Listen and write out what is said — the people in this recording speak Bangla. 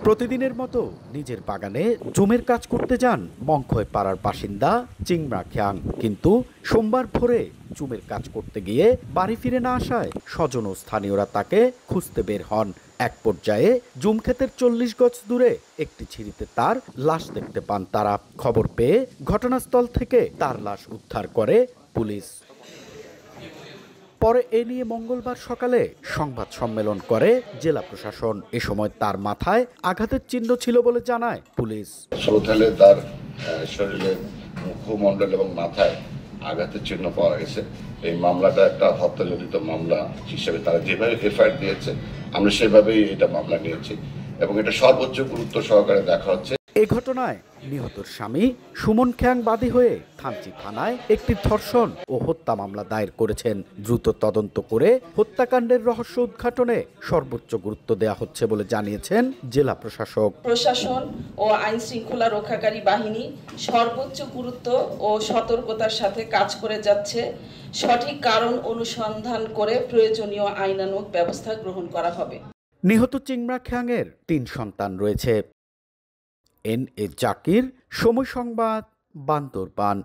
প্রতিদিনের মতো নিজের বাগানে জুমের কাজ করতে যান মংখয় পাড়ার বাসিন্দা চিংরা খ্যাং। কিন্তু সোমবার ভোরে জুমের কাজ করতে গিয়ে বাড়ি ফিরে না আসায় স্বজন ও স্থানীয়রা তাকে খুঁজতে বের হন। এক পর্যায়ে জুম ক্ষেতের 40 গজ দূরে একটি ছিঁড়িতে তার লাশ দেখতে পান তারা। খবর পেয়ে ঘটনাস্থল থেকে তার লাশ উদ্ধার করে পুলিশ। পরে এ নিয়ে মঙ্গলবার সকালে সংবাদ সম্মেলন করে জেলা প্রশাসন। এ সময় তার মাথায় আঘাতের চিহ্ন ছিল বলে জানায় পুলিশ। তার শরীরে মুখমণ্ডল এবং মাথায় আঘাতের চিহ্ন পাওয়া গেছে। এই মামলাটা একটা হত্যাজনিত মামলা হিসেবে তারা যেভাবে এফআইআর দিয়েছে আমরা সেভাবেই এটা মামলা নিয়েছি এবং এটা সর্বোচ্চ গুরুত্ব সহকারে দেখা হচ্ছে। এই ঘটনায় নিহতর স্বামী সুমন খ্যাং বাদী হয়ে থানচি থানায় একটি ধর্ষণ ও হত্যা মামলা দায়ের করেছেন। দ্রুত তদন্ত করে হত্যাকাণ্ডের রহস্য উদ্ঘাটনে সর্বোচ্চ গুরুত্ব দেওয়া হচ্ছে বলে জানিয়েছেন জেলা প্রশাসক। প্রশাসন ও আইন শৃঙ্খলা রক্ষাকারী বাহিনী সর্বোচ্চ গুরুত্ব ও সতর্কতার সাথে কাজ করে যাচ্ছে। সঠিক কারণ অনুসন্ধান করে প্রয়োজনীয় আইনানুগ ব্যবস্থা গ্রহণ করা হবে। নিহত চিংরা খ্যাংয়ের 3 সন্তান রয়েছে। এন এ জাকির, সময় সংবাদ, বান্দরবান।